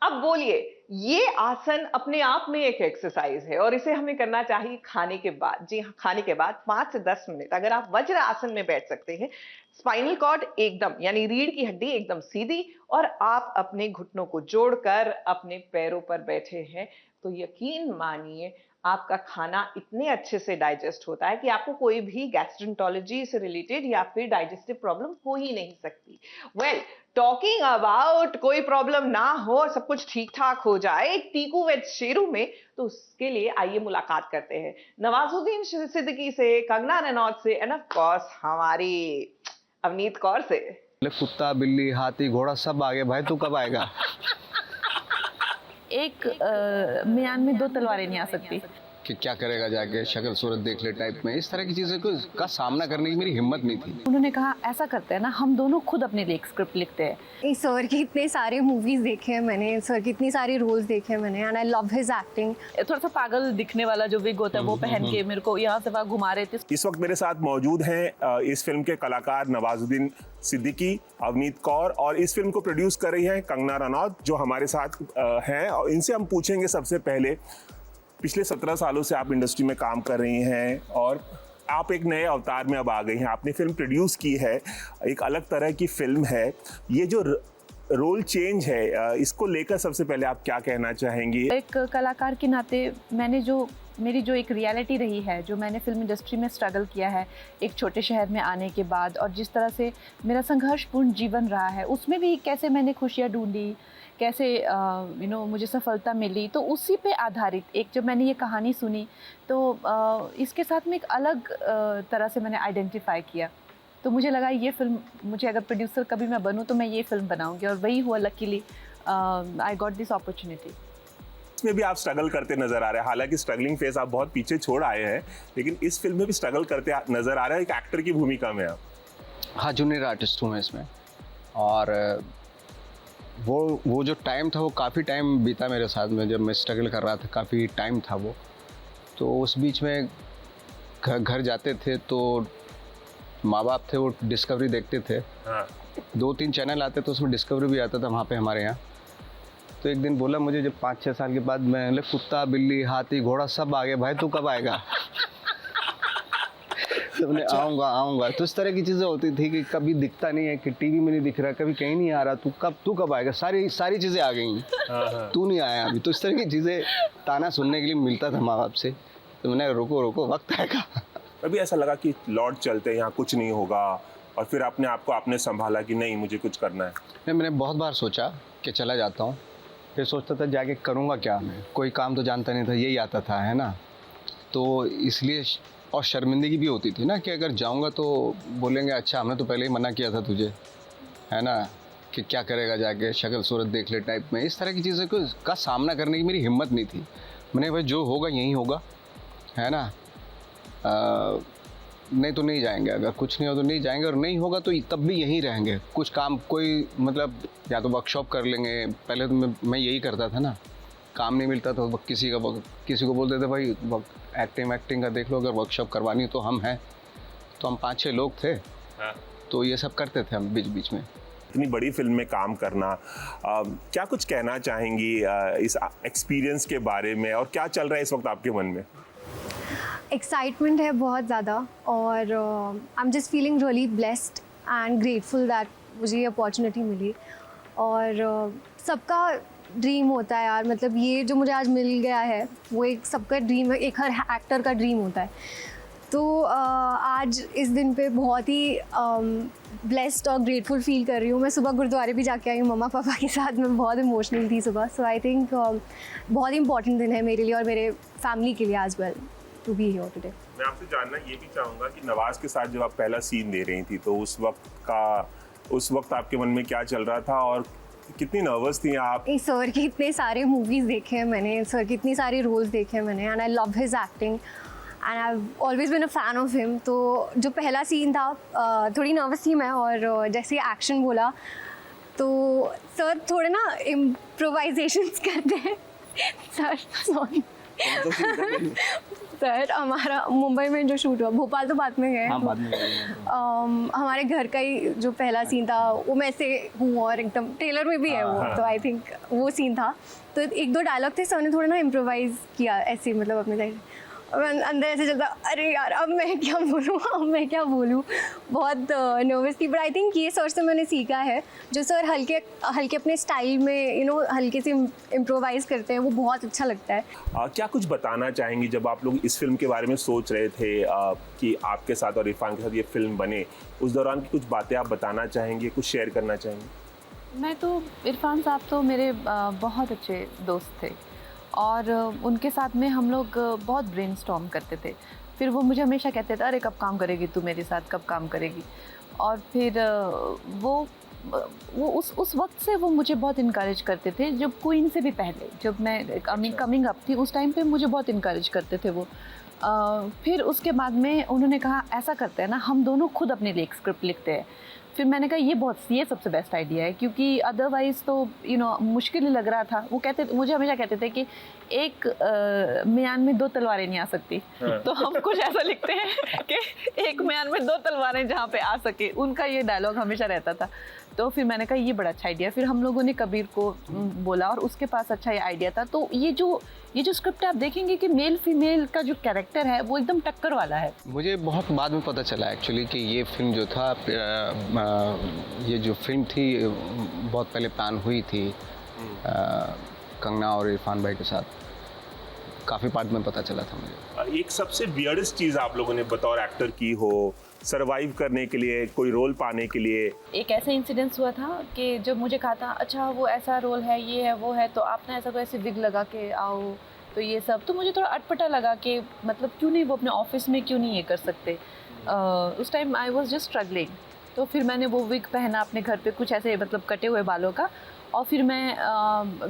अब बोलिए, ये आसन अपने आप में एक एक्सरसाइज है और इसे हमें करना चाहिए खाने के बाद। जी हाँ, खाने के बाद 5 से 10 मिनट अगर आप वज्र आसन में बैठ सकते हैं, स्पाइनल कॉर्ड एकदम यानी रीढ़ की हड्डी एकदम सीधी और आप अपने घुटनों को जोड़कर अपने पैरों पर बैठे हैं, तो यकीन मानिए आपका खाना इतने अच्छे से डाइजेस्ट होता है कि आपको कोई भी गैस्ट्रेंटोलॉजी से रिलेटेड या फिर डाइजेस्टिव प्रॉब्लम हो ही नहीं सकती। वेल, टॉकिंग अबाउट कोई प्रॉब्लम ना हो, सब कुछ ठीक ठाक हो जाए टीकू विद शेरू में, तो उसके लिए आइए मुलाकात करते हैं नवाजुद्दीन सिद्दीकी से, कंगना रनौत से एंड ऑफ कोर्स हमारी अवनीत कौर से। कुत्ता बिल्ली हाथी घोड़ा सब आ गए भाई, तू कब आएगा? एक म्यान में 2 तलवारें नहीं आ सकती। कि क्या करेगा जाके, शक्ल सूरत देख ले टाइप में, इस तरह की चीज़ें का सामना करने की मेरी हिम्मत नहीं थी। उन्होंने कहा ऐसा करते हैं ना, हम दोनों खुद अपने लिए एक स्क्रिप्ट लिखते हैं। सर की इतने सारे मूवीज देखे हैं मैंने, सर की इतनी सारी रोल्स देखे हैं मैंने, and I love his acting. थोड़ा सा पागल दिखने वाला जो विग होता है वो पहन के मेरे को यहाँ से वहाँ घुमा रहे थे। इस वक्त मेरे साथ मौजूद हैं इस फिल्म के कलाकार नवाजुद्दीन सिद्दीकी, अवनीत कौर, और इस फिल्म को प्रोड्यूस कर रही हैं कंगना रनौत, जो हमारे साथ हैं। और इनसे हम पूछेंगे सबसे पहले, पिछले 17 सालों से आप इंडस्ट्री में काम कर रही हैं और आप एक नए अवतार में अब आ गई हैं। आपने फिल्म प्रोड्यूस की है, एक अलग तरह की फिल्म है। ये जो रोल चेंज है, इसको लेकर सबसे पहले आप क्या कहना चाहेंगी? एक कलाकार के नाते मेरी जो एक रियलिटी रही है, जो मैंने फिल्म इंडस्ट्री में स्ट्रगल किया है एक छोटे शहर में आने के बाद, और जिस तरह से मेरा संघर्षपूर्ण जीवन रहा है, उसमें भी कैसे मैंने खुशियाँ ढूंढी, कैसे मुझे सफलता मिली, तो उसी पे आधारित एक जब मैंने ये कहानी सुनी तो इसके साथ में एक अलग तरह से मैंने आइडेंटिफाई किया। तो मुझे लगा ये फिल्म, मुझे अगर प्रोड्यूसर कभी मैं बनूँ तो मैं ये फिल्म बनाऊंगी, और वही हुआ। Luckily I got this opportunity. इसमें भी आप स्ट्रगल करते नजर आ रहे हैं, हालांकि स्ट्रगलिंग फेस आप बहुत पीछे छोड़ आए हैं, लेकिन इस फिल्म में भी स्ट्रगल करते नजर आ रहे हैं, एक एक्टर की भूमिका में आप। हाँ, जूनियर आर्टिस्ट हूँ मैं इसमें, और वो जो टाइम था वो काफ़ी टाइम बीता मेरे साथ में, जब मैं स्ट्रगल कर रहा था, काफ़ी टाइम था वो। तो उस बीच में घर जाते थे तो माँ बाप थे, वो डिस्कवरी देखते थे। हाँ। 2-3 चैनल आते तो उसमें डिस्कवरी भी आता था वहाँ पे हमारे यहाँ। तो एक दिन बोला मुझे, जब 5-6 साल के बाद, मैं कुत्ता बिल्ली हाथी घोड़ा सब आ गए भाई, तू कब आएगा? तो मैं आऊँगा। तो इस तरह की चीज़ें होती थी कि कभी दिखता नहीं है, कि टीवी में नहीं दिख रहा, कभी कहीं नहीं आ रहा, तू कब आएगा? सारी चीज़ें आ गई, तू नहीं आया अभी। तो इस तरह की चीज़ें ताना सुनने के लिए मिलता था माँ बाप से। तो मैंने रोको वक्त आएगा। अभी ऐसा लगा कि लौट चलते, यहाँ कुछ नहीं होगा, और फिर अपने आप को आपने संभाला कि नहीं, मुझे कुछ करना है? नहीं, मैंने बहुत बार सोचा कि चला जाता हूँ, फिर सोचता था जाके करूँगा क्या मैं, कोई काम तो जानता नहीं था, यही आता था, है ना। तो इसलिए, और शर्मिंदगी भी होती थी ना, कि अगर जाऊँगा तो बोलेंगे अच्छा हमने तो पहले ही मना किया था तुझे, है ना, कि क्या करेगा जाके, शक्ल सूरत देख ले टाइप में। इस तरह की चीज़ें का सामना करने की मेरी हिम्मत नहीं थी। मैंने भाई जो होगा यही होगा, है ना। नहीं तो नहीं जाएंगे, अगर कुछ नहीं हो तो नहीं जाएंगे, और नहीं होगा तो तब भी यहीं रहेंगे। कुछ काम कोई मतलब या तो वर्कशॉप कर लेंगे। पहले तो मैं यही करता था ना, काम नहीं मिलता तो किसी को बोलते थे भाई एक्टिंग का देख लो, अगर वर्कशॉप करवानी तो हम हैं। तो हम 5-6 लोग थे। हाँ। तो ये सब करते थे हम बीच में। इतनी बड़ी फिल्म में काम करना, क्या कुछ कहना चाहेंगी इस एक्सपीरियंस के बारे में, और क्या चल रहा है इस वक्त आपके मन में? एक्साइटमेंट है बहुत ज़्यादा, और I am just feeling really blessed and grateful that मुझे ये अपॉर्चुनिटी मिली। और सबका ड्रीम होता है यार, मतलब ये जो मुझे आज मिल गया है वो एक सबका ड्रीम है, एक हर एक्टर का ड्रीम होता है। तो आज इस दिन पे बहुत ही ब्लेस्ड और ग्रेटफुल फील कर रही हूँ। मैं सुबह गुरुद्वारे भी जाके आई हूँ मम्मा पापा के साथ, मैं बहुत इमोशनल थी सुबह। सो आई थिंक बहुत इंपॉर्टेंट दिन है मेरे लिए और मेरे फैमिली के लिए as well to be here today. मैं आपसे जानना ये भी चाहूँगा कि नवाज के साथ जब आप पहला सीन दे रही थी, तो उस वक्त आपके मन में क्या चल रहा था, और कितनी नर्वस थी आप? सर की इतने सारे मूवीज़ देखे हैं मैंने, सर की इतनी सारी रोल्स देखे हैं मैंने, and I love his acting and I always been a fan of him. तो जो पहला सीन था थोड़ी नर्वस थी मैं, और जैसे एक्शन बोला तो सर थोड़े ना इम्प्रोवाइजेशंस करते हैं सर, सॉरी। सर हमारा मुंबई में जो शूट हुआ, भोपाल तो बाद में गए। हाँ, बाद में हमारे घर का ही जो पहला सीन था वो मैं से हूँ और एकदम ट्रेलर में भी है वो, तो आई थिंक वो सीन था। तो एक दो डायलॉग थे, सर ने थोड़ा ना इम्प्रोवाइज किया ऐसे, मतलब अपने साइड और अंदर ऐसे चलता, अरे यार अब मैं क्या बोलूँ, बहुत नर्वस थी। बट आई थिंक ये सर से मैंने सीखा है, जो सर हल्के अपने स्टाइल में हल्के से इम्प्रोवाइज करते हैं, वो बहुत अच्छा लगता है। क्या कुछ बताना चाहेंगी जब आप लोग इस फिल्म के बारे में सोच रहे थे कि आपके साथ और इरफान के साथ ये फिल्म बने, उस दौरान की कुछ बातें आप बताना चाहेंगे, कुछ शेयर करना चाहेंगे? मैं तो इरफान साहब तो मेरे बहुत अच्छे दोस्त थे और उनके साथ में हम लोग बहुत ब्रेनस्टॉर्म करते थे। फिर वो मुझे हमेशा कहते थे, अरे कब काम करेगी तू मेरे साथ, कब काम करेगी। और फिर वो उस वक्त से वो मुझे बहुत इनकरेज करते थे, जब क्वीन से भी पहले, जब मैं कमिंग अप थी उस टाइम पे मुझे बहुत इनकरेज करते थे वो। फिर उसके बाद में उन्होंने कहा ऐसा करते हैं ना, हम दोनों खुद अपने लिए एक स्क्रिप्ट लिखते हैं। फिर मैंने कहा ये सबसे बेस्ट आइडिया है, क्योंकि अदरवाइज़ तो मुश्किल ही लग रहा था। वो मुझे हमेशा कहते थे कि एक म्यान में 2 तलवारें नहीं आ सकती, तो हम कुछ ऐसा लिखते हैं कि एक म्यान में 2 तलवारें जहाँ पे आ सके। उनका ये डायलॉग हमेशा रहता था। तो फिर मैंने कहा ये बड़ा अच्छा आइडिया। फिर हम लोगों ने कबीर को बोला और उसके पास अच्छा ये आइडिया था। तो ये जो स्क्रिप्ट है आप देखेंगे कि मेल फीमेल का जो कैरेक्टर है वो एकदम टक्कर वाला है। मुझे बहुत बाद में पता चला एक्चुअली कि ये फिल्म जो था, ये जो फिल्म थी बहुत पहले प्लान हुई थी कंगना और इरफान भाई के साथ। काफ़ी बाद में पता चला था मुझे। एक सबसे वियर्डेस्ट चीज़ आप लोगों ने बतौर एक्टर की हो, सरवाइव करने के लिए, कोई रोल पाने के लिए? एक ऐसा इंसिडेंस हुआ था कि जब मुझे कहा था अच्छा वो ऐसा रोल है, ये है वो है, तो आप ना ऐसा कोई ऐसे विग लगा के आओ, तो ये सब तो मुझे थोड़ा अटपटा लगा कि मतलब क्यों नहीं वो अपने ऑफिस में क्यों नहीं ये कर सकते। उस time I was just struggling. तो फिर मैंने वो विग पहना अपने घर पे, कुछ ऐसे मतलब कटे हुए बालों का। और फिर मैं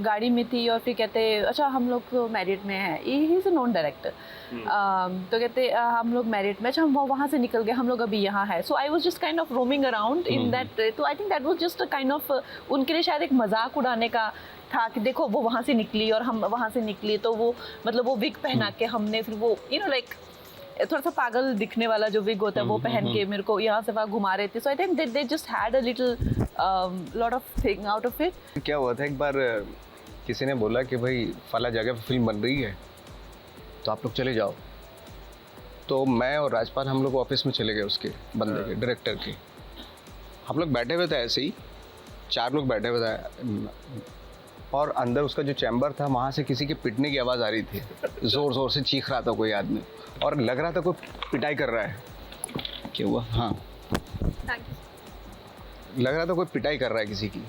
गाड़ी में थी और फिर कहते अच्छा हम लोग तो मैरिड में हैं, he is a non director. तो कहते हम लोग मैरिड में, अच्छा हम वहाँ से निकल गए, हम लोग अभी यहाँ है। So I was just kind of roaming around in that. तो I think that was just a kind of उनके लिए शायद एक मजाक उड़ाने का था कि देखो वो वहाँ से निकली और हम वहाँ से निकली, तो वो मतलब वो विग पहना के हमने फिर वो लाइक थोड़ा सा पागल दिखने वाला जो विग होता है वो पहन के मेरे को यहाँ से वहाँ घुमा रहे थे। So I think they just had a little lot of thing out of it. क्या हुआ था, एक बार किसी ने बोला कि भाई फला जगह पे फिल्म बन रही है तो आप लोग चले जाओ। तो मैं और राजपाल हम लोग ऑफिस में चले गए उसके बंदे के, डायरेक्टर के। हम लोग बैठे हुए थे ऐसे ही, 4 लोग बैठे हुए थे और अंदर उसका जो चैम्बर था वहाँ से किसी के पिटने की आवाज़ आ रही थी, ज़ोर ज़ोर से चीख रहा था कोई आदमी और लग रहा था कोई पिटाई कर रहा है। क्या हुआ? हाँ, लग रहा था कोई पिटाई कर रहा है किसी की।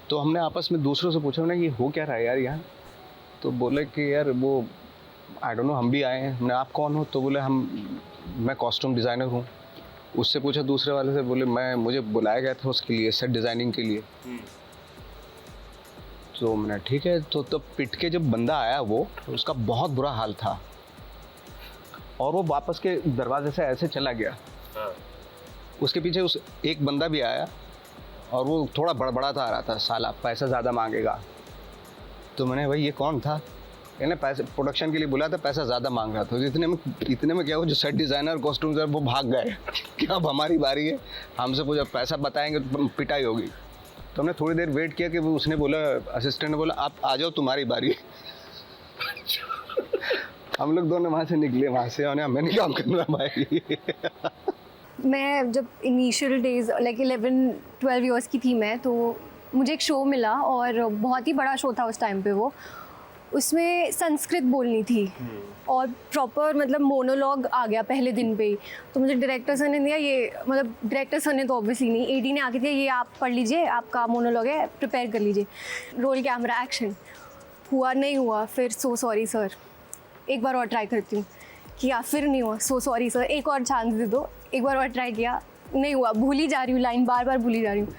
तो हमने आपस में दूसरों से पूछा ना कि हो क्या रहा है यार यहाँ। तो बोले कि यार वो आई डोंट नो, हम भी आए हैं। हमने आप कौन हो? तो बोले मैं कॉस्ट्यूम डिज़ाइनर हूँ। उससे पूछा दूसरे वाले से, बोले मुझे बुलाया गया था उसके लिए, सेट डिज़ाइनिंग के लिए। तो मैंने ठीक है। तो पिट के जब बंदा आया वो, उसका बहुत बुरा हाल था और वो वापस के दरवाजे से ऐसे चला गया। उसके पीछे एक बंदा भी आया और वो थोड़ा बड़बड़ाता आ रहा था, साला पैसा ज़्यादा मांगेगा। तो मैंने भाई ये कौन था? इन्हें पैसे प्रोडक्शन के लिए बुलाया था, पैसा ज़्यादा मांग रहा था। इतने में क्या हुआ, जो सेट डिज़ाइनर कॉस्ट्यूम सर वो भाग गए कि अब हमारी बारी है। हमसे पूछा पैसा बताएंगे तो पिटाई होगी। तो हमने थोड़ी देर वेट किया कि वो उसने बोला, असिस्टेंट ने बोला आप आ जाओ तुम्हारी बारी। हम लोग दोनों वहाँ से निकले, वहाँ से और हमें नहीं काम करना भाई। मैं जब इनिशियल डेज लाइक 11-12 इयर्स की थी मैं, तो मुझे एक शो मिला और बहुत ही बड़ा शो था उस टाइम पे। वो उसमें संस्कृत बोलनी थी और प्रॉपर मतलब मोनोलॉग आ गया पहले दिन पे ही। तो मुझे डायरेक्टर सर ने दिया ये, मतलब डायरेक्टर सर ने तो ऑब्वियसली नहीं, एडी ने आके दिया ये आप पढ़ लीजिए, आपका मोनोलॉग है, प्रिपेयर कर लीजिए। रोल कैमरा एक्शन हुआ नहीं हुआ, फिर सो सॉरी सर, एक बार और ट्राई करती हूँ, किया फिर नहीं हुआ, सो सॉरी सर एक और चांस दे दो, एक बार और ट्राई किया, नहीं हुआ, भूली जा रही हूँ लाइन, बार बार भूली जा रही हूँ।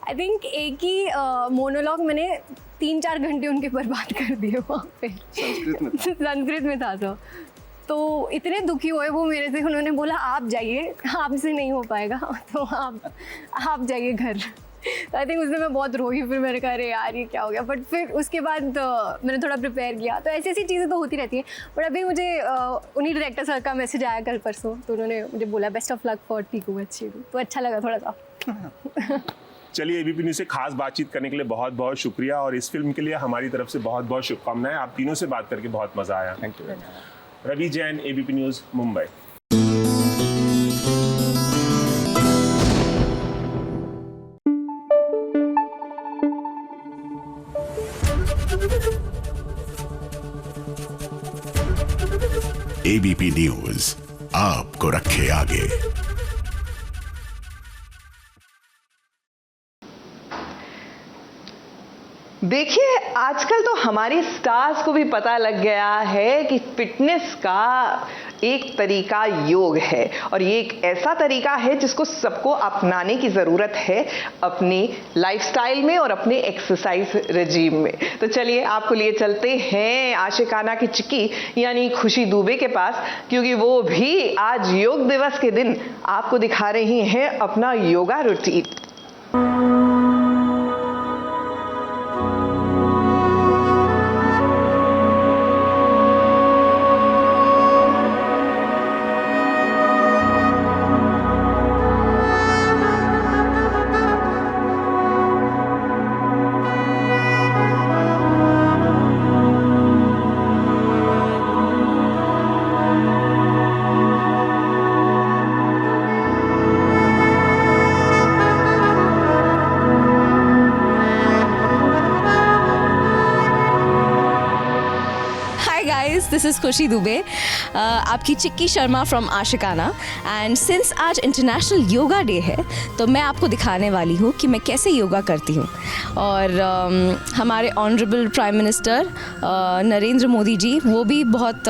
आई थिंक एक ही मोनोलॉग मैंने 3-4 घंटे उनके बर्बाद कर दिए वहाँ पे। संस्कृत में था तो इतने दुखी हुए वो मेरे से। उन्होंने बोला आप जाइए, आपसे नहीं हो पाएगा, तो आप जाइए घर। तो आई थिंक उस दिन मैं बहुत रोई, फिर मैंने कहा अरे यार ये क्या हो गया, बट फिर उसके बाद मैंने थोड़ा प्रिपेयर किया। तो ऐसी ऐसी चीज़ें तो होती रहती हैं। बट अभी मुझे उन्हीं डायरेक्टर सर का मैसेज आया कल परसों, तो उन्होंने मुझे बोला best of luck for Piku अच्छी, तो अच्छा लगा थोड़ा सा। चलिए, एबीपी न्यूज़ से खास बातचीत करने के लिए बहुत बहुत शुक्रिया, और इस फिल्म के लिए हमारी तरफ से बहुत बहुत शुभकामनाएं। आप तीनों से बात करके बहुत मज़ा आया। Thank you. Ravi Jain, ABP news, Mumbai. ABP news आपको रखे आगे। देखिए, आजकल तो हमारी स्टार्स को भी पता लग गया है कि फिटनेस का एक तरीका योग है, और ये एक ऐसा तरीका है जिसको सबको अपनाने की ज़रूरत है अपनी लाइफस्टाइल में और अपने एक्सरसाइज रेजीम में। तो चलिए आपको लिए चलते हैं आशिकाना की चिक्की यानी खुशी दुबे के पास, क्योंकि वो भी आज योग दिवस के दिन आपको दिखा रही हैं अपना योगा रूटीन। दिस इज़ खुशी दुबे, आपकी चिक्की शर्मा फ्रॉम आशिकाना। एंड सिंस आज इंटरनेशनल योगा डे है तो मैं आपको दिखाने वाली हूँ कि मैं कैसे योगा करती हूँ। और हमारे honourable prime minister Narendra Modi ji वो भी बहुत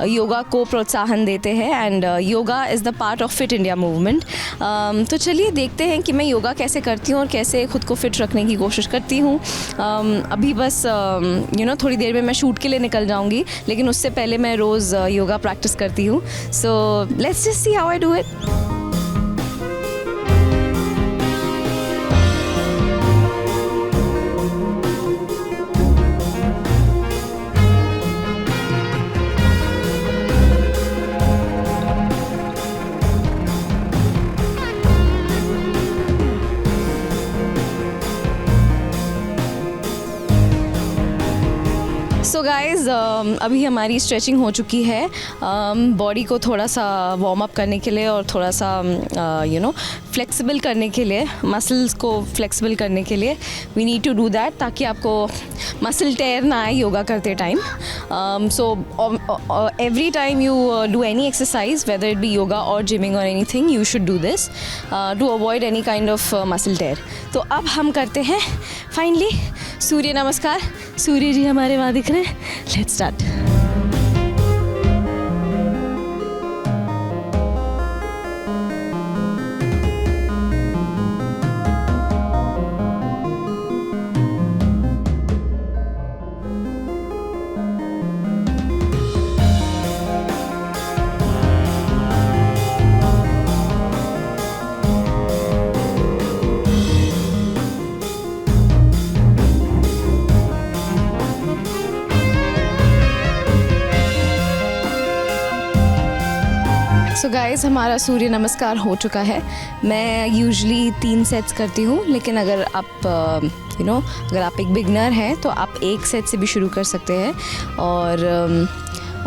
योगा को प्रोत्साहन देते हैं, and yoga is the part of fit India movement. तो चलिए देखते हैं कि मैं योगा कैसे करती हूँ और कैसे खुद को फिट रखने की कोशिश करती हूँ। अभी बस थोड़ी देर में मैं शूट के लिए निकल जाऊँगी, लेकिन उससे पहले मैं रोज़ योगा प्रैक्टिस करती हूँ। So let's just see how I do it. So guys, अभी हमारी स्ट्रेचिंग हो चुकी है। बॉडी को थोड़ा सा वार्म अप करने के लिए और थोड़ा सा फ्लेक्सिबल करने के लिए, मसल्स को फ्लेक्सिबल करने के लिए we need to do that, ताकि आपको मसल टेयर ना आए योगा करते time. So every time you do any exercise, whether it be yoga और जिमिंग और anything, you should do this to avoid any kind of muscle tear. तो अब हम करते हैं फाइनली सूर्य नमस्कार। सूर्य जी हमारे वहाँ दिख रहे हैं। Let's start. सो गाइज़, हमारा सूर्य नमस्कार हो चुका है। मैं यूजुअली 3 सेट्स करती हूँ, लेकिन अगर आप अगर आप एक बिगनर हैं तो आप 1 सेट से भी शुरू कर सकते हैं। और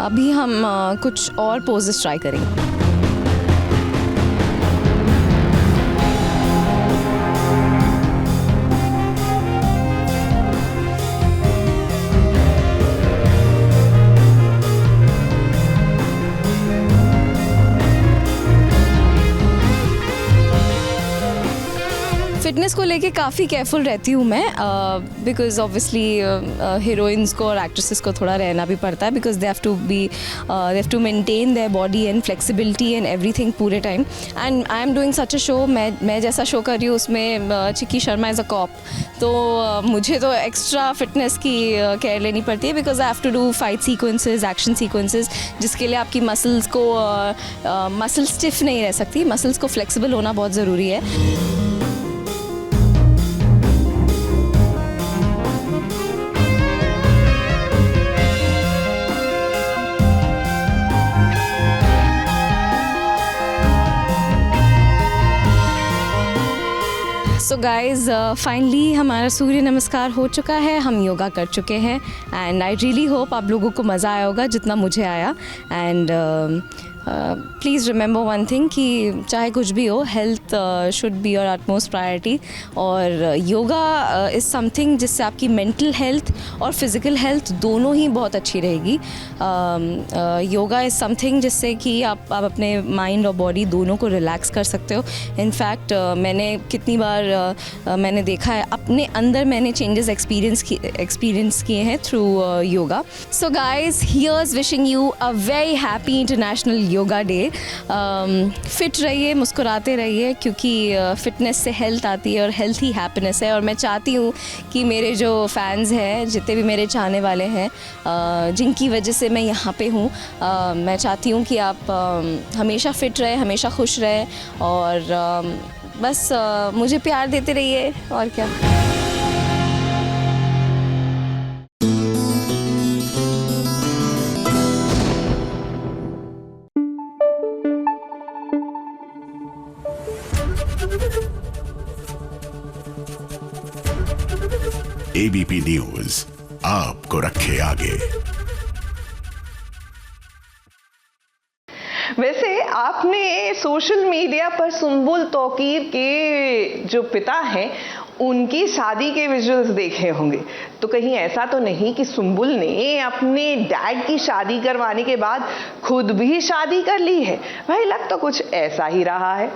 अभी हम कुछ और पोजेस ट्राई करेंगे। फिटनेस को लेके काफ़ी केयरफुल रहती हूँ मैं, बिकॉज ऑब्वियसली हीरोइंस को और एक्ट्रेसेस को थोड़ा रहना भी पड़ता है, because they have to maintain their body and flexibility and everything पूरे time. And I am doing such a show, मैं जैसा शो कर रही हूँ उसमें Chikki Sharma is a cop, तो मुझे तो एक्स्ट्रा फिटनेस की केयर लेनी पड़ती है, because I have to do fight sequences, action sequences, जिसके लिए आपकी मसल्स को मसल स्टिफ नहीं रह सकती, मसल्स को फ्लेक्सिबल होना बहुत ज़रूरी है। सो गाइज फाइनली हमारा सूर्य नमस्कार हो चुका है, हम योगा कर चुके हैं एंड आई रियली होप आप लोगों को मज़ा आया होगा जितना मुझे आया। And please remember one thing कि चाहे कुछ भी हो, health should be your utmost priority. और योगा इज़ समथिंग जिससे आपकी मेंटल हेल्थ और फिज़िकल हेल्थ दोनों ही बहुत अच्छी रहेगी। योगा इज़ समथिंग जिससे कि आप अपने माइंड और बॉडी दोनों को रिलैक्स कर सकते हो। इनफैक्ट मैंने कितनी बार मैंने देखा है अपने अंदर, मैंने चेंजेस एक्सपीरियंस किए हैं through yoga. So guys, here's wishing you a very happy international yoga day. Fit रहिए, मुस्कुराते रहिए, क्योंकि फिटनेस से हेल्थ आती है और हेल्थ ही हैप्पीनेस है। और मैं चाहती हूँ कि मेरे जो फैंस हैं, जितने भी मेरे चाहने वाले हैं, जिनकी वजह से मैं यहाँ पे हूँ, मैं चाहती हूँ कि आप हमेशा फिट रहे, हमेशा खुश रहे और बस मुझे प्यार देते रहिए और क्या। एबीपी न्यूज आपको रखे आगे। वैसे आपने सोशल मीडिया पर सुंबुल तौकीर के जो पिता हैं उनकी शादी के विजुअल्स देखे होंगे, तो कहीं ऐसा तो नहीं कि सुंबुल ने अपने डैड की शादी करवाने के बाद खुद भी शादी कर ली है? भाई लग तो कुछ ऐसा ही रहा है।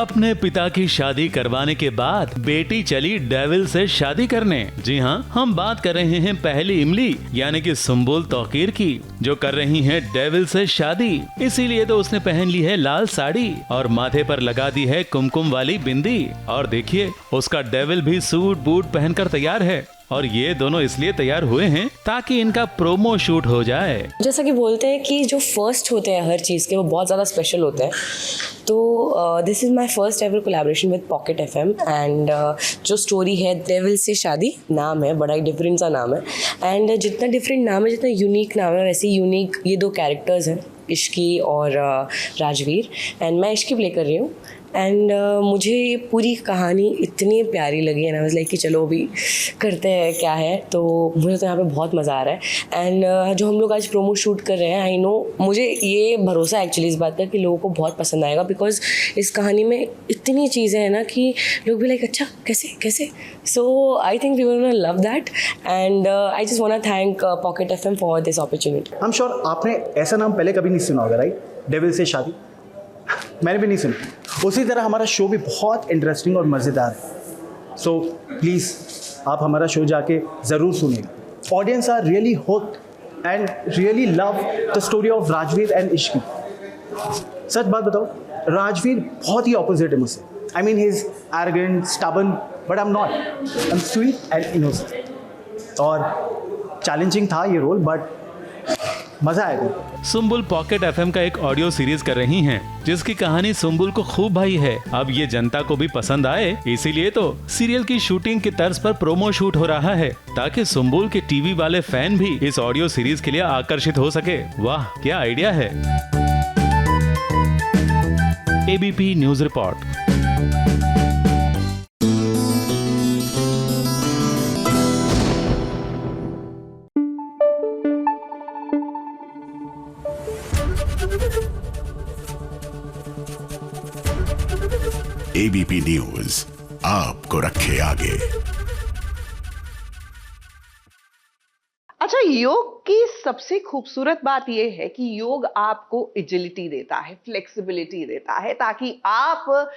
अपने पिता की शादी करवाने के बाद बेटी चली डेविल से शादी करने। जी हाँ, हम बात कर रहे हैं पहली इमली यानी कि सुंबुल तौकीर की, जो कर रही हैं डेविल से शादी। इसीलिए तो उसने पहन ली है लाल साड़ी और माथे पर लगा दी है कुमकुम वाली बिंदी। और देखिए, उसका डेविल भी सूट बूट पहनकर तैयार है। और ये दोनों इसलिए तैयार हुए हैं ताकि इनका प्रोमो शूट हो जाए। जैसा कि बोलते हैं कि जो फर्स्ट होते हैं हर चीज़ के, वो बहुत ज़्यादा स्पेशल होते हैं। तो this is my first ever collaboration with pocket FM and जो स्टोरी है डेविल से शादी नाम है, बड़ा ही डिफरेंट सा नाम है। एंड जितना डिफरेंट नाम है, जितना यूनिक नाम है, वैसे यूनिक ये दो कैरेक्टर्स हैं, इश्की और राजवीर। एंड मैं इश्की प्ले कर रही हूँ। एंड मुझे ये पूरी कहानी इतनी प्यारी लगी है ना, लाइक कि चलो अभी करते हैं क्या है। तो मुझे तो यहाँ पे बहुत मज़ा आ रहा है। एंड जो हम लोग आज प्रोमो शूट कर रहे हैं, आई नो, मुझे ये भरोसा है एक्चुअली इस बात का कि लोगों को बहुत पसंद आएगा, बिकॉज इस कहानी में इतनी चीज़ें हैं ना कि लोग भी लाइक अच्छा कैसे। So I think we will love that and I just want to thank Pocket FM for this opportunity. I am sure आपने ऐसा नाम पहले कभी नहीं सुना होगा, राइट? डेविल से शादी। मैंने भी नहीं सुनी। उसी तरह हमारा शो भी बहुत इंटरेस्टिंग और मज़ेदार है। सो प्लीज़ आप हमारा शो जाके ज़रूर सुनिएगा। Audience are really hooked and really love the story of Rajveer and Ishqi. सच बात बताओ, राजवीर बहुत ही ऑपोजिट है मुझसे। I mean he is arrogant, stubborn, but I am not. I am sweet and innocent. और चैलेंजिंग था ये रोल, बट मजा आएगा। सुंबुल पॉकेट एफएम का एक ऑडियो सीरीज कर रही हैं, जिसकी कहानी सुंबुल को खूब भाई है। अब ये जनता को भी पसंद आए, इसीलिए तो सीरियल की शूटिंग की तर्ज पर प्रोमो शूट हो रहा है, ताकि सुंबुल के टीवी वाले फैन भी इस ऑडियो सीरीज के लिए आकर्षित हो सके। वाह, क्या आइडिया है। ABP news report. ABP news आपको रखे आगे। अच्छा, योग की सबसे खूबसूरत बात यह है कि योग आपको एजिलिटी देता है, फ्लेक्सिबिलिटी देता है, ताकि आप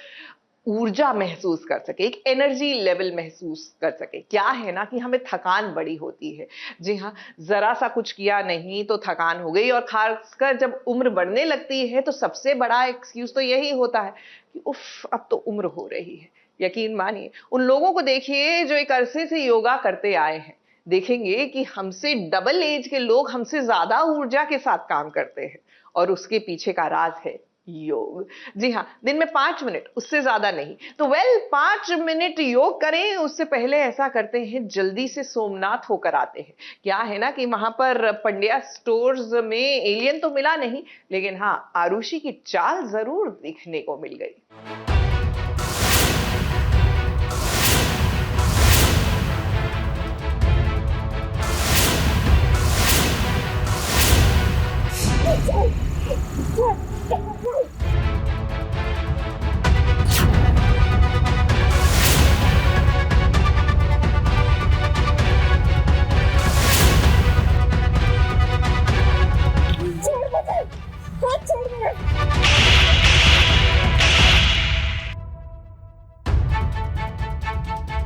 ऊर्जा महसूस कर सके, एक एनर्जी लेवल महसूस कर सके। क्या है ना कि हमें थकान बड़ी होती है। जी हाँ, जरा सा कुछ किया नहीं तो थकान हो गई, और खासकर जब उम्र बढ़ने लगती है तो सबसे बड़ा एक्सक्यूज तो यही होता है कि उफ, अब तो उम्र हो रही है। यकीन मानिए, उन लोगों को देखिए जो एक अरसे से योगा करते आए हैं, देखेंगे कि हमसे डबल एज के लोग हमसे ज्यादा ऊर्जा के साथ काम करते हैं और उसके पीछे का राज है योग। जी हाँ, दिन में 5 मिनट, उससे ज्यादा नहीं। तो 5 मिनट योग करें, उससे पहले ऐसा करते हैं जल्दी से सोमनाथ होकर आते हैं। क्या है ना कि वहां पर पंड्या स्टोर्स में एलियन तो मिला नहीं, लेकिन हाँ आरुषि की चाल जरूर दिखने को मिल गई।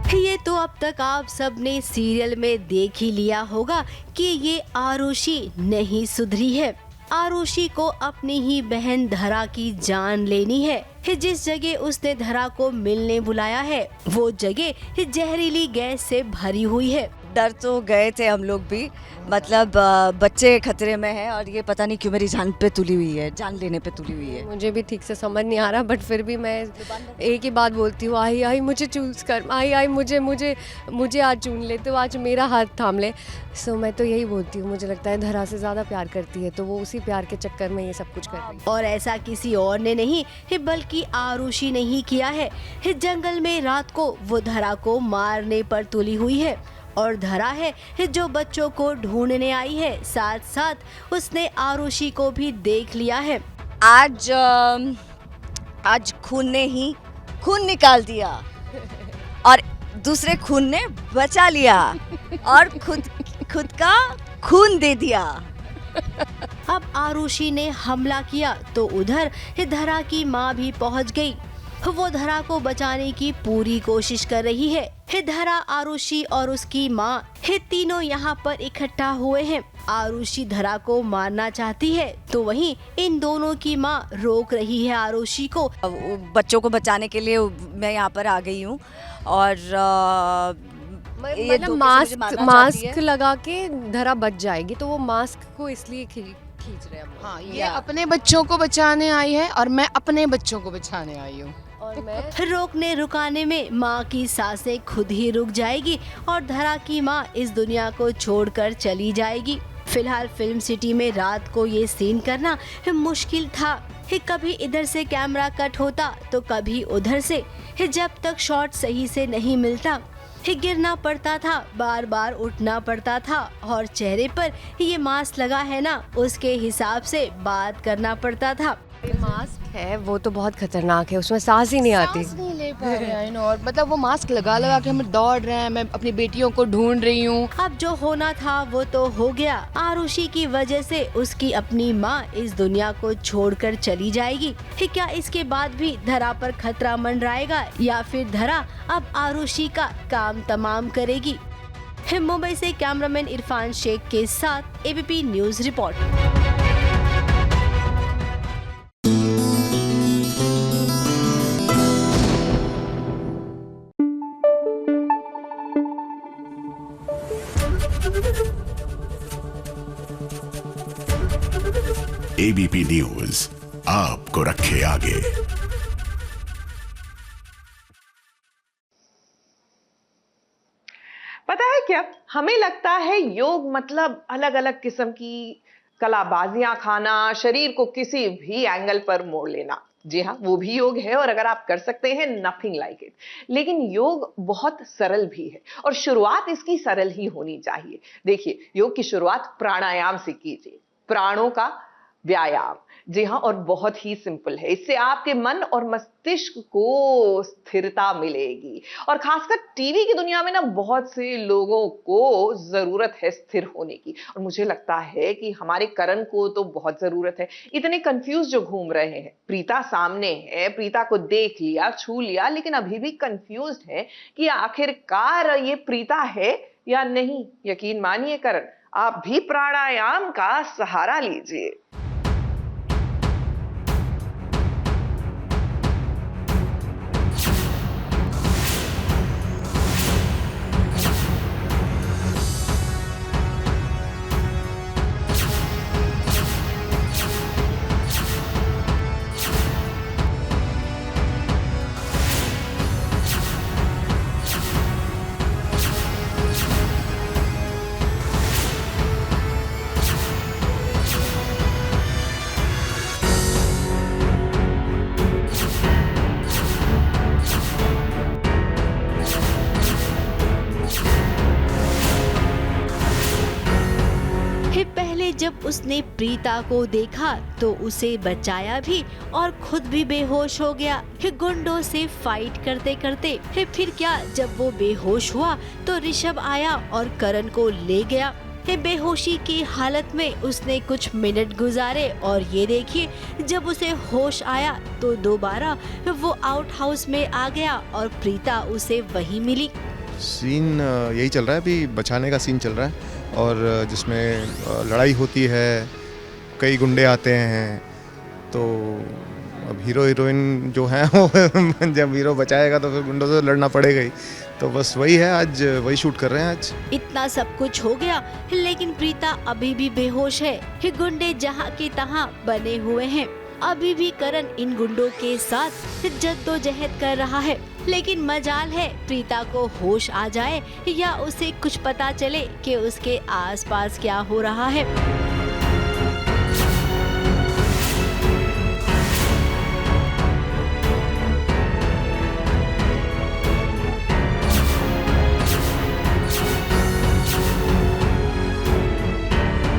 ये तो अब तक आप सबने सीरियल में देख ही लिया होगा कि ये आरुषि नहीं सुधरी है। आरुषि को अपनी ही बहन धरा की जान लेनी है। जिस जगह उसने धरा को मिलने बुलाया है वो जगह जहरीली गैस से भरी हुई है। डर तो गए थे हम लोग भी, मतलब बच्चे खतरे में हैं और ये पता नहीं क्यों मेरी जान पे तुली हुई है, जान लेने पे तुली हुई है। मुझे भी ठीक से समझ नहीं आ रहा, बट फिर भी मैं एक ही बात बोलती हूँ, आई आई मुझे चूज कर, आई आई मुझे मुझे मुझे आज चुन ले, तो आज मेरा हाथ थाम ले। सो मैं तो यही बोलती हूँ, मुझे लगता है धरा से ज़्यादा प्यार करती है, तो वो उसी प्यार के चक्कर में ये सब कुछ कर रही है। और ऐसा किसी और ने नहीं बल्कि आरुषि ने ही किया है। जंगल में रात को वो धरा को मारने पर तुली हुई है और धरा है जो बच्चों को ढूंढने आई है। साथ साथ उसने आरुषि को भी देख लिया है। आज खून ने ही खून निकाल दिया और दूसरे खून ने बचा लिया और खुद का खून दे दिया। अब आरुषि ने हमला किया तो उधर धरा की माँ भी पहुँच गई। वो धरा को बचाने की पूरी कोशिश कर रही है। धरा, आरुषि और उसकी माँ तीनों यहाँ पर इकट्ठा हुए हैं। आरुषि धरा को मारना चाहती है तो वहीं इन दोनों की माँ रोक रही है आरुषि को। बच्चों को बचाने के लिए मैं यहाँ पर आ गई हूँ और मतलब मास्क लगा के धरा बच जाएगी, तो वो मास्क को इसलिए खींच रहे हैं। हाँ, ये अपने बच्चों को बचाने आई है और मैं अपने बच्चों को बचाने आई हूँ। और मैं रोकने रुकाने में माँ की सांसें खुद ही रुक जाएगी और धरा की माँ इस दुनिया को छोड़कर चली जाएगी। फिलहाल फिल्म सिटी में रात को ये सीन करना मुश्किल था। कभी इधर से कैमरा कट होता तो कभी उधर से। जब तक शॉट सही से नहीं मिलता गिरना पड़ता था, बार बार उठना पड़ता था और चेहरे पर ये मास्क लगा है ना, उसके हिसाब से बात करना पड़ता था। मास्क है वो तो बहुत खतरनाक है, उसमें सांस ही नहीं आती। सांस नहीं ले पा रहे हैं और मतलब वो मास्क लगा के हम दौड़ रहे हैं, मैं अपनी बेटियों को ढूंढ रही हूँ। अब जो होना था वो तो हो गया। आरुषि की वजह से उसकी अपनी माँ इस दुनिया को छोड़कर चली जाएगी। क्या इसके बाद भी धरा पर खतरा मंडराएगा या फिर धरा अब आरुषि का काम तमाम करेगी? मुंबई से कैमरामैन इरफान शेख के साथ ABP news report. ABP news आपको रखे आगे। पता है क्या, हमें लगता है योग मतलब अलग अलग किस्म की कलाबाजियां खाना, शरीर को किसी भी एंगल पर मोड़ लेना। जी हाँ, वो भी योग है और अगर आप कर सकते हैं, नथिंग लाइक इट। लेकिन योग बहुत सरल भी है और शुरुआत इसकी सरल ही होनी चाहिए। देखिए, योग की शुरुआत प्राणायाम से कीजिए, प्राणों का व्यायाम। जी हाँ, और बहुत ही सिंपल है। इससे आपके मन और मस्तिष्क को स्थिरता मिलेगी और खासकर टीवी की दुनिया में ना बहुत से लोगों को जरूरत है स्थिर होने की, और मुझे लगता है कि हमारे करण को तो बहुत जरूरत है। इतने कंफ्यूज जो घूम रहे हैं, प्रीता सामने है, प्रीता को देख लिया, छू लिया, लेकिन अभी भी कंफ्यूज है कि आखिरकार ये प्रीता है या नहीं। यकीन मानिए करण, आप भी प्राणायाम का सहारा लीजिए। उसने प्रीता को देखा तो उसे बचाया भी और खुद भी बेहोश हो गया। गुंडों से फाइट करते करते फिर क्या, जब वो बेहोश हुआ तो ऋषभ आया और करण को ले गया। बेहोशी की हालत में उसने कुछ मिनट गुजारे और ये देखिए जब उसे होश आया तो दोबारा वो आउट हाउस में आ गया और प्रीता उसे वहीं मिली। सीन यही चल रहा है, अभी बचाने का सीन चल रहा है और जिसमें लड़ाई होती है, कई गुंडे आते हैं, तो अब हीरो हीरोइन जो हैं वो जब हीरो बचाएगा तो फिर गुंडों से लड़ना पड़ेगा ही, तो बस वही है, आज वही शूट कर रहे हैं आज। इतना सब कुछ हो गया लेकिन प्रीता अभी भी बेहोश है। गुंडे जहाँ के तहाँ बने हुए हैं। अभी भी करण इन गुंडों के साथ जद्दोजहद कर रहा है, लेकिन मजाल है प्रीता को होश आ जाए या उसे कुछ पता चले कि उसके आसपास क्या हो रहा है।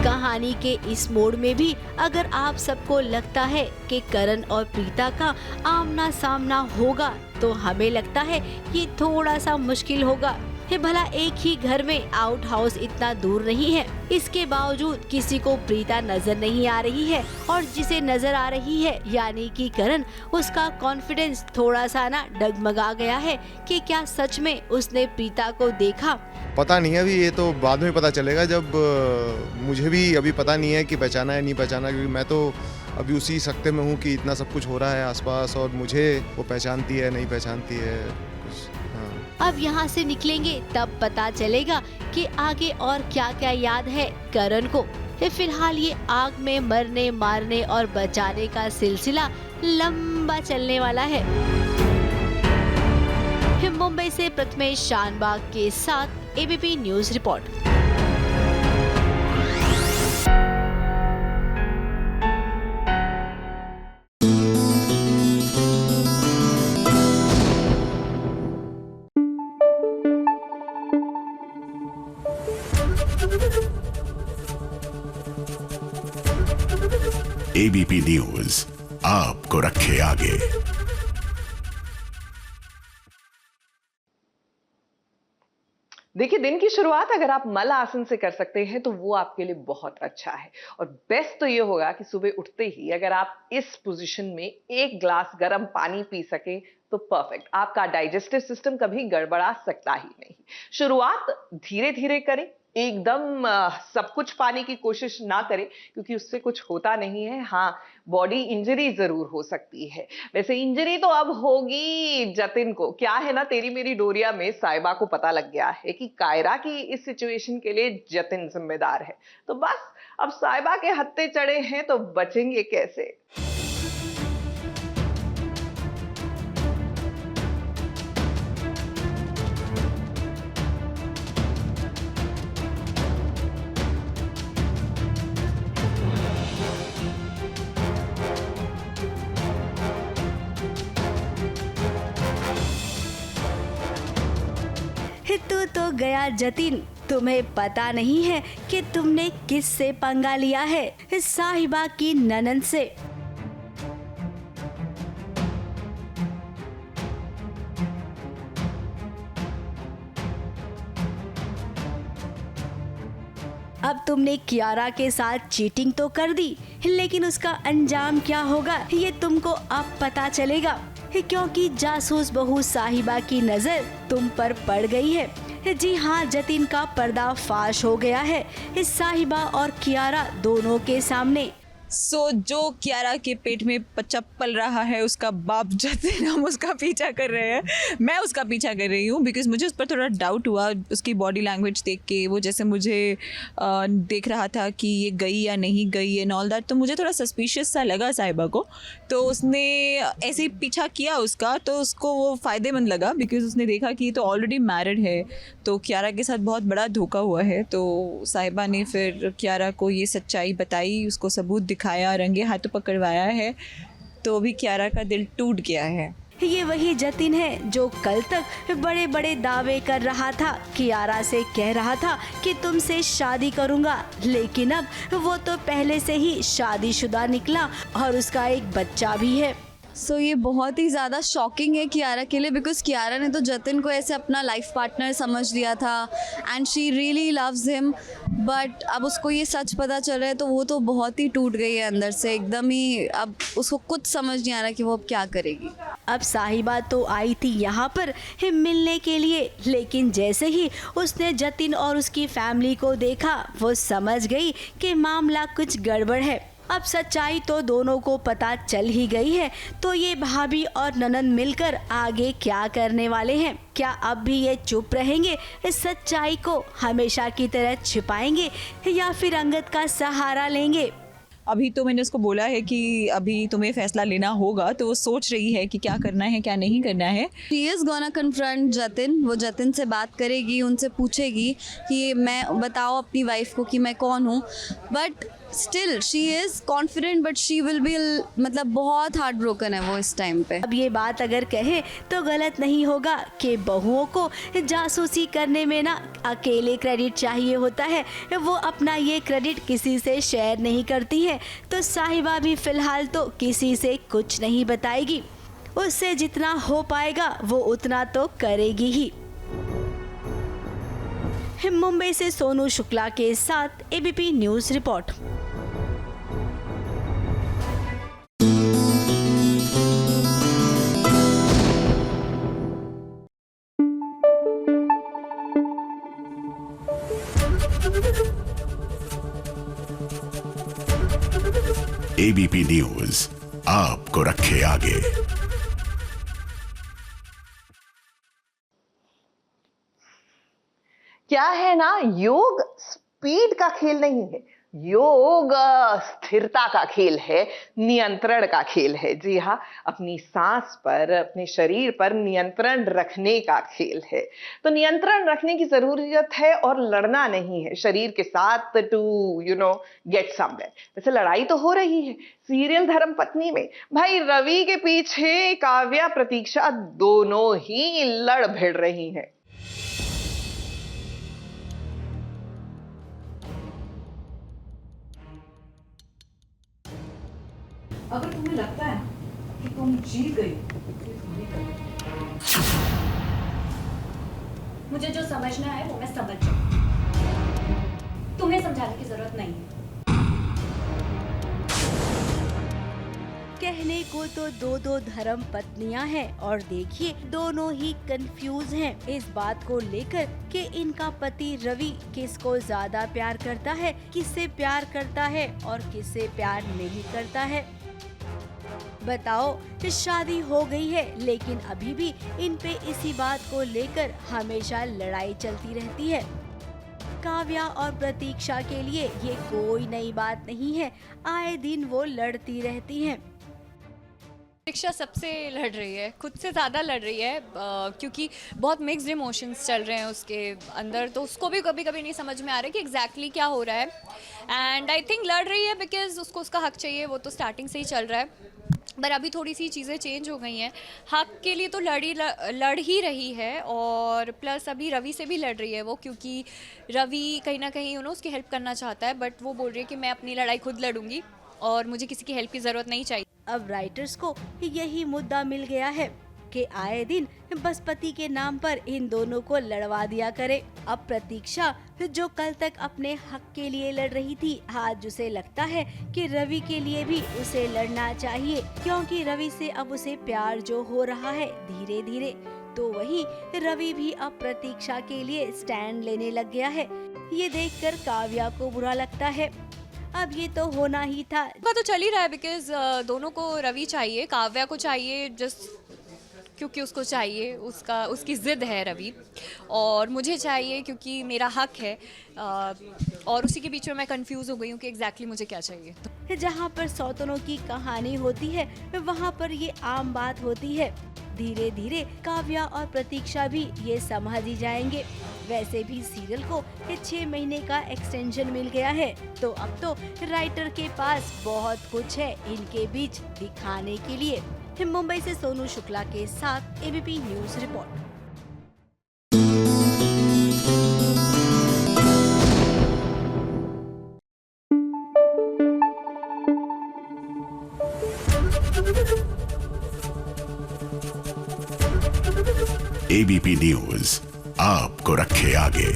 कहानी के इस मोड़ में भी अगर आप सबको लगता है कि करण और प्रीता का आमना सामना होगा तो हमें लगता है ये थोड़ा सा मुश्किल होगा। भला एक ही घर में आउट हाउस इतना दूर नहीं है, इसके बावजूद किसी को प्रीता नजर नहीं आ रही है और जिसे नजर आ रही है यानी कि करण, उसका कॉन्फिडेंस थोड़ा सा ना डगमगा गया है कि क्या सच में उसने प्रीता को देखा। पता नहीं है, अभी ये तो बाद में पता चलेगा, जब मुझे भी अभी पता नहीं है कि पहचाना है नहीं पहचाना, क्योंकि मैं तो अभी उसी सकते में हूँ कि इतना सब कुछ हो रहा है आसपास और मुझे वो पहचानती है नहीं पहचानती है। अब यहाँ से निकलेंगे तब पता चलेगा कि आगे और क्या क्या याद है करण को। फिलहाल ये आग में मरने मारने और बचाने का सिलसिला लंबा चलने वाला है। मुंबई से प्रथमेश शानबाग के साथ ABP news report. ABP news आपको रखे आगे। देखिए, दिन की शुरुआत अगर आप मल आसन से कर सकते हैं तो वो आपके लिए बहुत अच्छा है। और बेस्ट तो ये होगा कि सुबह उठते ही अगर आप इस पोजीशन में एक ग्लास गर्म पानी पी सके तो परफेक्ट। आपका डाइजेस्टिव सिस्टम कभी गड़बड़ा सकता ही नहीं। शुरुआत धीरे धीरे करें, एकदम सब कुछ पाने की कोशिश ना करें क्योंकि उससे कुछ होता नहीं है। हाँ, बॉडी इंजरी जरूर हो सकती है। वैसे इंजरी तो अब होगी जतिन को। क्या है ना, तेरी मेरी डोरिया में साहिबा को पता लग गया है कि कायरा की इस सिचुएशन के लिए जतिन जिम्मेदार है। तो बस अब साहिबा के हत्थे चढ़े हैं तो बचेंगे कैसे। तू तो गया जतिन, तुम्हें पता नहीं है कि तुमने किस से पंगा लिया है, साहिबा की ननद से। अब तुमने कियारा के साथ चीटिंग तो कर दी, लेकिन उसका अंजाम क्या होगा ये तुमको अब पता चलेगा, क्योंकि जासूस बहू साहिबा की नजर तुम पर पड़ गई है। जी हाँ, जतिन का पर्दाफाश हो गया है साहिबा और कियारा दोनों के सामने। जो कियारा के पेट में बच्चा पल रहा है उसका बाप जतिन, हम उसका पीछा कर रहे हैं। मैं उसका पीछा कर रही हूँ बिकॉज मुझे उस पर थोड़ा डाउट हुआ उसकी बॉडी लैंग्वेज देख के। वो जैसे मुझे देख रहा था कि ये गई या नहीं गई एंड ऑल दैट, तो मुझे थोड़ा सस्पिशियस सा लगा साहिबा को। तो उसने ऐसे ही पीछा किया उसका, तो उसको वो फ़ायदेमंद लगा बिकॉज उसने देखा कि तो ऑलरेडी मैरिड है, तो कियारा के साथ बहुत बड़ा धोखा हुआ है। तो साहिबा ने फिर कियारा को ये सच्चाई बताई, उसको सबूत दिखाया, रंगे हाथों पकड़वाया है। तो अभी कियारा का दिल टूट गया है। ये वही जतिन है जो कल तक बड़े बड़े दावे कर रहा था, कियारा से कह रहा था कि तुमसे शादी करूंगा, लेकिन अब वो तो पहले से ही शादीशुदा निकला और उसका एक बच्चा भी है। ये बहुत ही ज़्यादा शॉकिंग है कियारा के लिए, बिकॉज कियारा ने तो जतिन को ऐसे अपना लाइफ पार्टनर समझ लिया था and she really loves him, but अब उसको ये सच पता चल रहा है तो वो तो बहुत ही टूट गई है अंदर से एकदम ही। अब उसको कुछ समझ नहीं आ रहा कि वो अब क्या करेगी। अब साहिबा तो आई थी यहाँ पर मिलने के लिए, लेकिन जैसे ही उसने जतिन और उसकी फैमिली को देखा वो समझ गई कि मामला कुछ गड़बड़ है। अब सच्चाई तो दोनों को पता चल ही गई है, तो ये भाभी और ननन मिलकर आगे क्या करने वाले हैं? क्या अब भी ये चुप रहेंगे, इस सच्चाई को हमेशा की तरह छिपाएंगे या फिर अंगद का सहारा लेंगे? अभी तो मैंने उसको बोला है कि अभी तुम्हें फैसला लेना होगा, तो वो सोच रही है कि क्या करना है क्या नहीं करना है। She is gonna confront Jatin, वो जतिन से बात करेगी, उनसे पूछेगी कि मैं बताओ अपनी वाइफ को कि मैं कौन हूँ, but still she is confident, but she will be, मतलब बहुत हार्ट ब्रोकन है वो इस टाइम पे। अब ये बात अगर कहे तो गलत नहीं होगा कि बहुओं को जासूसी करने में ना अकेले क्रेडिट चाहिए होता है, वो अपना ये क्रेडिट किसी से शेयर नहीं करती है, तो साहिबा भी फिलहाल तो किसी से कुछ नहीं बताएगी। उससे जितना हो पाएगा वो उतना तो करेगी ही। मुंबई से सोनू शुक्ला के साथ ABP news report. ABP news आपको रखे आगे। क्या है ना, योग स्पीड का खेल नहीं है, योग स्थिरता का खेल है, नियंत्रण का खेल है। जी हाँ, अपनी सांस पर, अपने शरीर पर नियंत्रण रखने का खेल है। तो नियंत्रण रखने की जरूरत है और लड़ना नहीं है शरीर के साथ टू गेट समवेयर। वैसे लड़ाई तो हो रही है सीरियल धर्मपत्नी में। भाई रवि के पीछे काव्या प्रतीक्षा दोनों ही लड़ भिड़ रही हैं। अगर तुम्हें लगता है कि तुम जीत गई, मुझे जो समझना है वो मैं समझ जाऊँ, तुम्हें समझाने की जरूरत नहीं है। कहने को तो दो धर्म पत्नियां हैं और देखिए दोनों ही कंफ्यूज हैं इस बात को लेकर कि इनका पति रवि किसको ज्यादा प्यार करता है, किससे प्यार करता है और किससे प्यार नहीं करता है। बताओ, शादी हो गई है लेकिन अभी भी इन पे इसी बात को लेकर हमेशा लड़ाई चलती रहती है। काव्या और प्रतीक्षा के लिए ये कोई नई बात नहीं है, आए दिन वो लड़ती रहती हैं। प्रतीक्षा सबसे लड़ रही है, खुद से ज़्यादा लड़ रही है, क्योंकि बहुत मिक्स्ड इमोशंस चल रहे हैं उसके अंदर, तो उसको भी कभी कभी नहीं समझ में आ रहा है कि एग्जैक्टली क्या हो रहा है। एंड आई थिंक लड़ रही है बिकॉज उसको उसका हक चाहिए, वो तो स्टार्टिंग से ही चल रहा है, पर अभी थोड़ी सी चीज़ें चेंज हो गई हैं। हक के लिए तो लड़ ही रही है, और प्लस अभी रवि से भी लड़ रही है वो, क्योंकि रवि कहीं ना कहीं उसकी हेल्प करना चाहता है, बट वो बोल रही है कि मैं अपनी लड़ाई खुद लड़ूंगी और मुझे किसी की हेल्प की ज़रूरत नहीं चाहिए। अब राइटर्स को यही मुद्दा मिल गया है कि आए दिन बस पति के नाम पर इन दोनों को लड़वा दिया करे। अब प्रतीक्षा जो कल तक अपने हक के लिए लड़ रही थी, आज उसे लगता है कि रवि के लिए भी उसे लड़ना चाहिए, क्योंकि रवि से अब उसे प्यार जो हो रहा है धीरे धीरे, तो वही रवि भी अब प्रतीक्षा के लिए स्टैंड लेने लग गया है। ये देखकर काव्या को बुरा लगता है। अब ये तो होना ही था। तो चल ही रहा है बिकॉज दोनों को रवि चाहिए, काव्या को चाहिए जस्ट क्योंकि उसको चाहिए, उसकी ज़िद है रवि, और मुझे चाहिए क्योंकि मेरा हक है, और उसी के बीच में मैं कंफ्यूज हो गई हूँ कि एग्जैक्टली मुझे क्या चाहिए। जहाँ पर सौतनों की कहानी होती है वहाँ पर ये आम बात होती है। धीरे धीरे काव्या और प्रतीक्षा भी ये समझ ही जाएंगे। वैसे भी सीरियल को 6 महीने का एक्सटेंशन मिल गया है, तो अब तो राइटर के पास बहुत कुछ है इनके बीच दिखाने के लिए। मुंबई से सोनू शुक्ला के साथ ABP news report. ABP news आपको रखे आगे।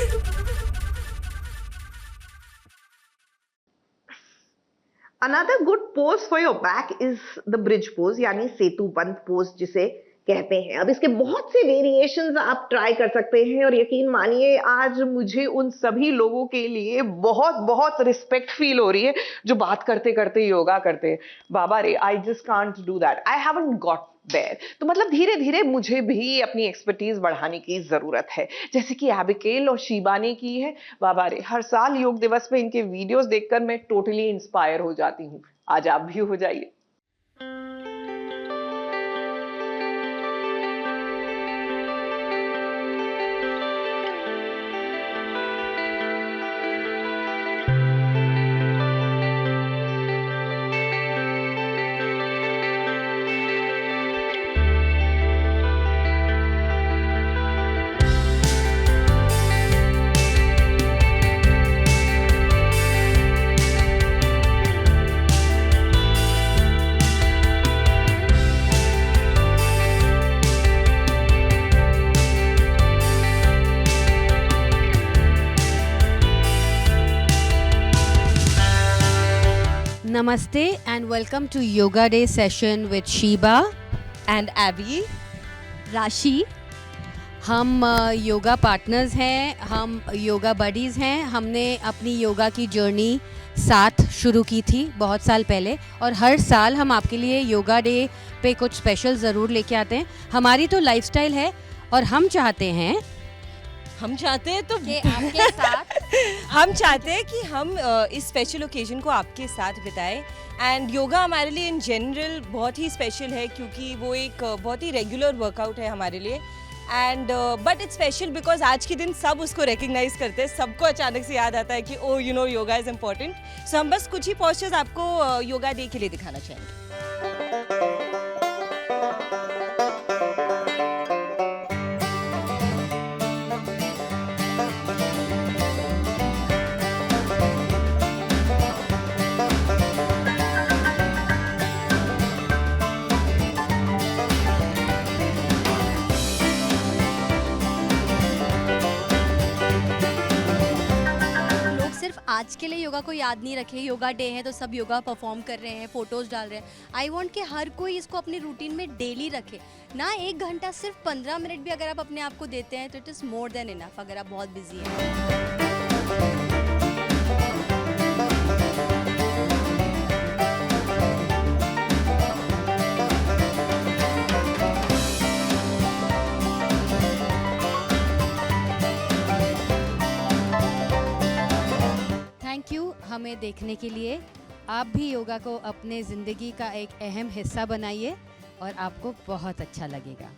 Another good pose for your back is the bridge pose, यानी सेतु बंद पोज जिसे कहते हैं। अब इसके बहुत से वेरिएशंस आप ट्राई कर सकते हैं और यकीन मानिए आज मुझे उन सभी लोगों के लिए बहुत बहुत रिस्पेक्ट फील हो रही है जो बात करते करते योगा करते हैं। बाबा रे, I just can't do that, I haven't got there. तो मतलब धीरे धीरे मुझे भी अपनी एक्सपर्टीज बढ़ाने की जरूरत है, जैसे कि एबिगेल और शीबा ने की है। बाबा रे, हर साल योग दिवस पे इनके वीडियोस देखकर मैं टोटली इंस्पायर हो जाती हूँ। आज आप भी हो जाइए। Namaste and welcome to Yoga Day session with Sheba and Abby, Rashi। हम योगा पार्टनर्स हैं, हम योगा बडीज़ हैं। हमने अपनी योगा की जर्नी साथ शुरू की थी बहुत साल पहले और हर साल हम आपके लिए योगा डे पे कुछ स्पेशल ज़रूर लेके आते हैं। हमारी तो लाइफस्टाइल है और हम चाहते हैं तो कि आपके साथ हम चाहते हैं कि हम इस स्पेशल ओकेजन को आपके साथ बिताएं। एंड योगा हमारे लिए इन जनरल बहुत ही स्पेशल है क्योंकि वो एक बहुत ही रेगुलर वर्कआउट है हमारे लिए। And but it's special because आज के दिन सब उसको रिकग्नाइज करते हैं, सबको अचानक से याद आता है कि oh you know yoga is important. So हम बस कुछ ही पोस्चर्स आपको योगा डे के लिए दिखाना चाहेंगे। आज के लिए योगा को याद नहीं रखे, योगा डे है तो सब योगा परफॉर्म कर रहे हैं, फोटोज डाल रहे हैं। आई वांट कि हर कोई इसको अपनी रूटीन में डेली रखे ना। 1 घंटा सिर्फ 15 मिनट भी अगर आप अपने आप को देते हैं तो it is more than enough अगर आप बहुत बिजी हैं। थैंक यू हमें देखने के लिए। आप भी योगा को अपने ज़िंदगी का एक अहम हिस्सा बनाइए और आपको बहुत अच्छा लगेगा।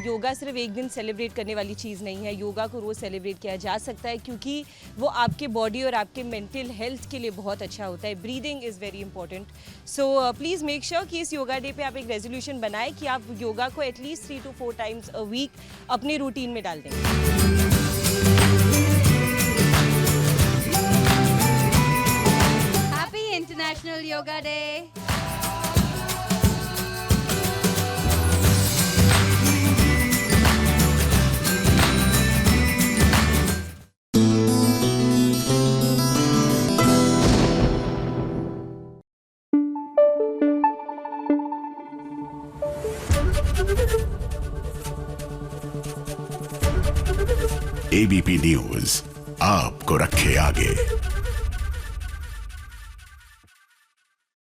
योगा सिर्फ एक दिन सेलिब्रेट करने वाली चीज़ नहीं है। योगा को रोज़ सेलिब्रेट किया जा सकता है क्योंकि वो आपके बॉडी और आपके मेंटल हेल्थ के लिए बहुत अच्छा होता है। Breathing is very important. So please make sure कि इस योगा डे पे आप एक रेजोल्यूशन बनाएं कि आप योगा को at least 3 to 4 times a week अपने रूटीन में डाल दें। Happy international yoga day. ABP news आपको रखे आगे।